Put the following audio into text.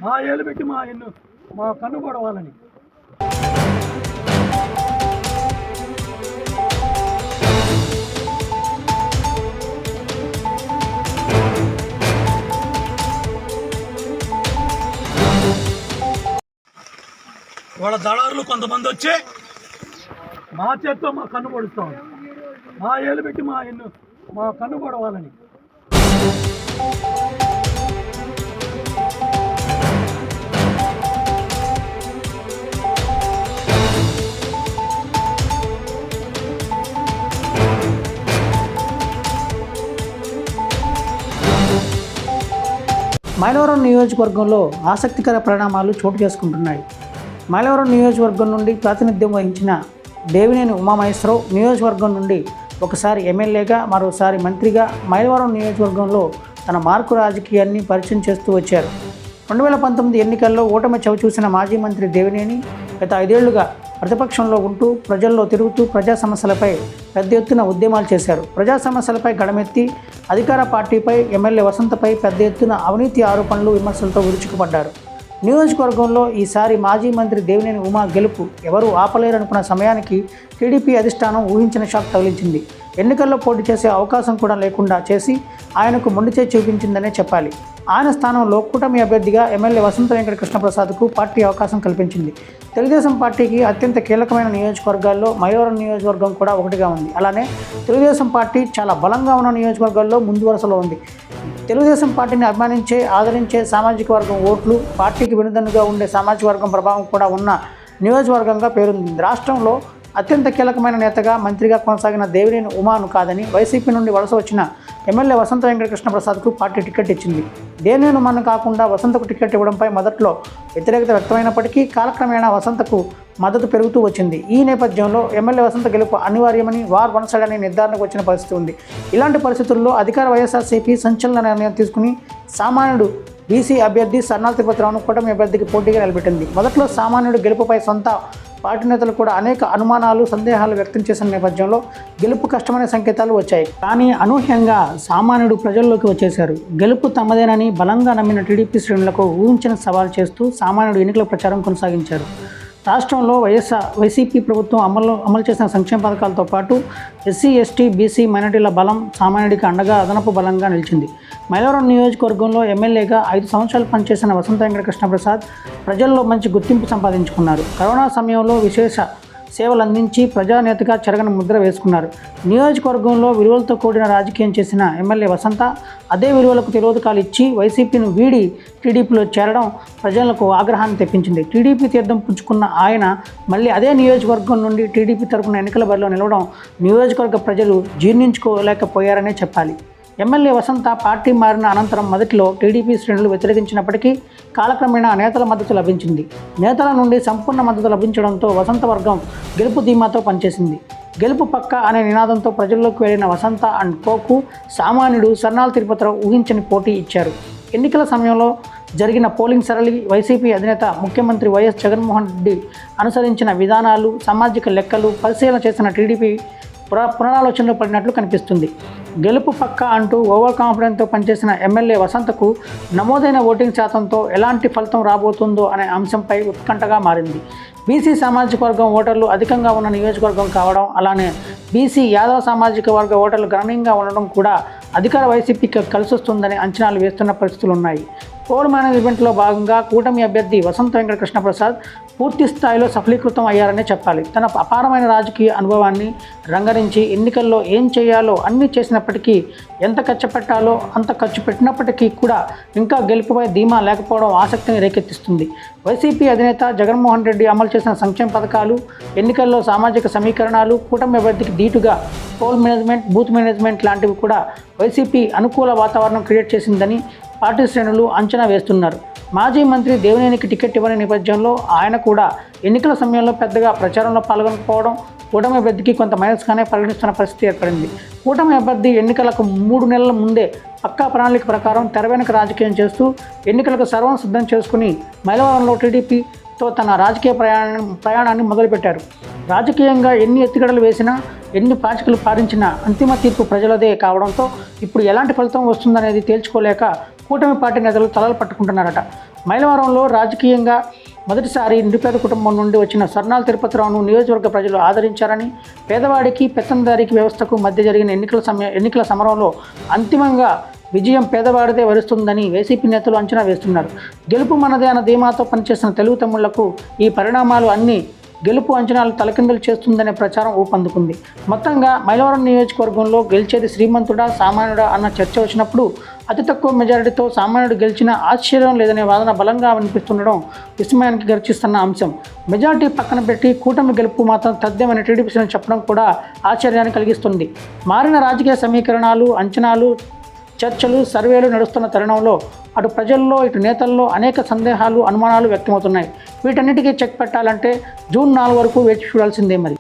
మా ఏళ్ళు పెట్టి మా కన్ను పడవాలని. వాళ్ళ దళారులు కొంతమంది వచ్చి మా చేత్తో మా కన్ను పొడుస్తాం. మా ఏళ్ళు పెట్టి మా కన్ను పడవాలని. మైలవరం నియోజకవర్గంలో ఆసక్తికర పరిణామాలు చోటు చేసుకుంటున్నాయి. మైలవరం నియోజకవర్గం నుండి ప్రాతినిధ్యం వహించిన దేవినేని ఉమామహేశ్వరరావు నియోజకవర్గం నుండి ఒకసారి ఎమ్మెల్యేగా మరోసారి మంత్రిగా మైలవరం నియోజకవర్గంలో తన మార్కు రాజకీయాన్ని పరిచయం చేస్తూ వచ్చారు. 2019 ఎన్నికల్లో ఓటమి చవిచూసిన మాజీ మంత్రి దేవినేని గత 5 ఏళ్లుగా ప్రతిపక్షంలో ఉంటూ ప్రజల్లో తిరుగుతూ ప్రజా సమస్యలపై పెద్ద ఎత్తున ఉద్యమాలు చేశారు. ప్రజా సమస్యలపై గడమెత్తి అధికార పార్టీపై ఎమ్మెల్యే వసంతపై పెద్ద ఎత్తున అవినీతి ఆరోపణలు విమర్శలతో విరుచుకుపడ్డారు. నియోజకవర్గంలో ఈసారి మాజీ మంత్రి దేవినేని ఉమా గెలుపు ఎవరూ ఆపలేరనుకున్న సమయానికి టీడీపీ అధిష్టానం ఊహించిన షాక్ తగిలించింది. ఎన్నికల్లో పోటీ చేసే అవకాశం కూడా లేకుండా చేసి ఆయనకు మొండిచేయి చూపించిందనే చెప్పాలి. ఆయన స్థానంలో కూటమి అభ్యర్థిగా ఎమ్మెల్యే వసంత వెంకట కృష్ణప్రసాద్కు పార్టీ అవకాశం కల్పించింది. తెలుగుదేశం పార్టీకి అత్యంత కీలకమైన నియోజకవర్గాల్లో మైలవరం నియోజకవర్గం కూడా ఒకటిగా ఉంది. అలానే తెలుగుదేశం పార్టీ చాలా బలంగా ఉన్న నియోజకవర్గాల్లో ముందు వరుసలో ఉంది. తెలుగుదేశం పార్టీని అభిమానించే ఆదరించే సామాజిక వర్గం ఓట్లు, పార్టీకి వెనుదన్నుగా ఉండే సామాజిక వర్గం ప్రభావం కూడా ఉన్న నియోజకవర్గంగా పేరొందింది. రాష్ట్రంలో అత్యంత కీలకమైన నేతగా మంత్రిగా కొనసాగిన దేవినేని ఉమాను కాదని వైసీపీ నుండి వలస వచ్చిన ఎమ్మెల్యే వసంత వెంకట కృష్ణప్రసాద్కు పార్టీ టికెట్ ఇచ్చింది. దేవినేని ఉమాను కాకుండా వసంతకు టికెట్ ఇవ్వడంపై మొదట్లో వ్యతిరేకత వ్యక్తమైనప్పటికీ కాలక్రమేణా వసంతకు మద్దతు పెరుగుతూ వచ్చింది. ఈ నేపథ్యంలో ఎమ్మెల్యే వసంత గెలుపు అనివార్యమని వార్ వన్ సైడ్ అనే నిర్ధారణకు వచ్చిన పరిస్థితి ఉంది. ఇలాంటి పరిస్థితుల్లో అధికార వైఎస్ఆర్సీపీ సంచలన నిర్ణయం తీసుకుని సామాన్యుడు బీసీ అభ్యర్థి సన్నాల తిరుపతిరావును కూటమి అభ్యర్థికి పోటీగా నిలబెట్టింది. మొదట్లో సామాన్యుడు గెలుపుపై సొంత పార్టీ నేతలు కూడా అనేక అనుమానాలు, సందేహాలు వ్యక్తం చేసిన నేపథ్యంలో గెలుపు కష్టమైన సంకేతాలు వచ్చాయి. కానీ అనూహ్యంగా సామాన్యుడు ప్రజల్లోకి వచ్చేశారు. గెలుపు తమదేనని బలంగా నమ్మిన టీడీపీ శ్రేణులకు ఊహించిన సవాల్ చేస్తూ సామాన్యుడు ఎన్నికల ప్రచారం కొనసాగించారు. రాష్ట్రంలో వైసీపీ ప్రభుత్వం అమలు చేసిన సంక్షేమ పథకాలతో పాటు ఎస్సీ, ఎస్టీ, బీసీ, మైనారిటీల బలం సామాన్యుడికి అండగా అదనపు బలంగా నిలిచింది. మైలవరం నియోజకవర్గంలో ఎమ్మెల్యేగా 5 సంవత్సరాలు పనిచేసిన వసంత వెంకట కృష్ణప్రసాద్ ప్రజల్లో మంచి గుర్తింపు సంపాదించుకున్నారు. కరోనా సమయంలో విశేష సేవలు అందించి ప్రజానేతగా చెరగని ముద్ర వేసుకున్నారు. నియోజకవర్గంలో విలువలతో కూడిన రాజకీయం చేసిన ఎమ్మెల్యే వసంత అదే విలువలకు తిరోధకాలు ఇచ్చి వైసీపీని వీడి టీడీపీలో చేరడం ప్రజలకు ఆగ్రహాన్ని తెప్పించింది. టీడీపీ తీర్థం పుచ్చుకున్న ఆయన మళ్ళీ అదే నియోజకవర్గం నుండి టీడీపీ తరపున ఎన్నికల బరిలో నిలవడం నియోజకవర్గ ప్రజలు జీర్ణించుకోలేకపోయారనే చెప్పాలి. ఎమ్మెల్యే వసంత పార్టీ మారిన అనంతరం మొదటిలో టీడీపీ శ్రేణులు వ్యతిరేకించినప్పటికీ కాలక్రమేణా నేతల మద్దతు లభించింది. నేతల నుండి సంపూర్ణ మద్దతు లభించడంతో వసంత వర్గం గెలుపు ధీమాతో పనిచేసింది. గెలుపు పక్క అనే నినాదంతో ప్రజల్లోకి వెళ్లిన వసంత అండ్ కోకు సామాన్యుడు సన్నాల తిరుపతిరావు ఊహించని పోటీ ఇచ్చారు. ఎన్నికల సమయంలో జరిగిన పోలింగ్ సరళి, వైసీపీ అధినేత ముఖ్యమంత్రి వైఎస్ జగన్మోహన్ రెడ్డి అనుసరించిన విధానాలు, సామాజిక లెక్కలు పరిశీలన చేసిన టీడీపీ పునరాలోచనలో పడినట్లు కనిపిస్తుంది. గెలుపు పక్క అంటూ ఓవర్ కాన్ఫిడెన్స్తో పనిచేసిన ఎమ్మెల్యే వసంతకు నమోదైన ఓటింగ్ శాతంతో ఎలాంటి ఫలితం రాబోతుందో అనే అంశంపై ఉత్కంఠగా మారింది. బీసీ సామాజిక వర్గం ఓటర్లు అధికంగా ఉన్న నియోజకవర్గం కావడం, అలానే బీసీ యాదవ సామాజిక వర్గ ఓటర్లు గణనీయంగా ఉండడం కూడా అధికార వైసీపీకి కలిసొస్తుందని అంచనాలు వేస్తున్న పరిస్థితులు ఉన్నాయి. పోల్ మేనేజ్మెంట్లో భాగంగా కూటమి అభ్యర్థి వసంత వెంకట కృష్ణప్రసాద్ పూర్తి స్థాయిలో సఫలీకృతం అయ్యారనే చెప్పాలి. తన అపారమైన రాజకీయ అనుభవాన్ని రంగరించి ఎన్నికల్లో ఏం చేయాలో అన్నీ చేసినప్పటికీ, ఎంత ఖర్చు పెట్టాలో అంత ఖర్చు పెట్టినప్పటికీ కూడా ఇంకా గెలుపుపై ధీమా లేకపోవడం ఆసక్తిని రేకెత్తిస్తుంది. వైసీపీ అధినేత జగన్మోహన్ రెడ్డి అమలు చేసిన సంక్షేమ పథకాలు, ఎన్నికల్లో సామాజిక సమీకరణాలు, కూటమి అభ్యర్థికి దీటుగా పోల్ మేనేజ్మెంట్, బూత్ మేనేజ్మెంట్ లాంటివి కూడా వైసీపీ అనుకూల వాతావరణం క్రియేట్ చేసిందని పార్టీ శ్రేణులు అంచనా వేస్తున్నారు. మాజీ మంత్రి దేవినేనికి టికెట్ ఇవ్వని నేపథ్యంలో ఆయన కూడా ఎన్నికల సమయంలో పెద్దగా ప్రచారంలో పాల్గొనకపోవడం కూటమి అభ్యర్థికి కొంత మైనస్గానే పరిగణిస్తున్న పరిస్థితి ఏర్పడింది. కూటమి అభ్యర్థి ఎన్నికలకు 3 నెలల ముందే పక్కా ప్రణాళిక ప్రకారం తెర వెనుక రాజకీయం చేస్తూ ఎన్నికలకు సర్వం సిద్ధం చేసుకుని మైలవరంలో టీడీపీతో తన రాజకీయ ప్రయాణాన్ని మొదలుపెట్టారు. రాజకీయంగా ఎన్ని ఎత్తుగడలు వేసినా, ఎన్ని పాచికలు పారించినా అంతిమ తీర్పు ప్రజలదే కావడంతో ఇప్పుడు ఎలాంటి ఫలితం వస్తుందనేది తేల్చుకోలేక కూటమి పార్టీ నేతలు తలలు పట్టుకుంటున్నారట. మైలవరంలో రాజకీయంగా మొదటిసారి నిరుపేద కుటుంబం నుండి వచ్చిన సర్నాల తిరుపతిరావును నియోజకవర్గ ప్రజలు ఆదరించారని, పేదవాడికి పెత్తందారికి వ్యవస్థకు మధ్య జరిగిన ఎన్నికల సమరంలో అంతిమంగా విజయం పేదవాడిదే వరుస్తుందని వైసీపీ నేతలు అంచనా వేస్తున్నారు. గెలుపు మనదే అన్న ధీమాతో పనిచేసిన తెలుగు తమ్ముళ్లకు ఈ పరిణామాలు అన్ని గెలుపు అంచనాలు తలకిందులు చేస్తుందనే ప్రచారం ఊపందుకుంది. మొత్తంగా మైలవరం నియోజకవర్గంలో గెలిచేది శ్రీమంతుడా సామాన్యుడా అన్న చర్చ వచ్చినప్పుడు అతి తక్కువ మెజారిటీతో సామాన్యుడు గెలిచిన ఆశ్చర్యం లేదనే వాదన బలంగా వినిపిస్తుండడం విస్మయానికి గర్చిస్తున్న అంశం. మెజారిటీ పక్కన పెట్టి కూటమి గెలుపు మాత్రం తథ్యమని టీడీపీని చెప్పడం కూడా ఆశ్చర్యాన్ని కలిగిస్తుంది. మారిన రాజకీయ సమీకరణాలు, అంచనాలు, చర్చలు, సర్వేలు నడుస్తున్న తరుణంలో అటు ప్రజల్లో ఇటు నేతల్లో అనేక సందేహాలు, అనుమానాలు వ్యక్తమవుతున్నాయి. వీటన్నిటికీ చెక్ పెట్టాలంటే జూన్ 4 వరకు వేచి చూడాల్సిందే మరి.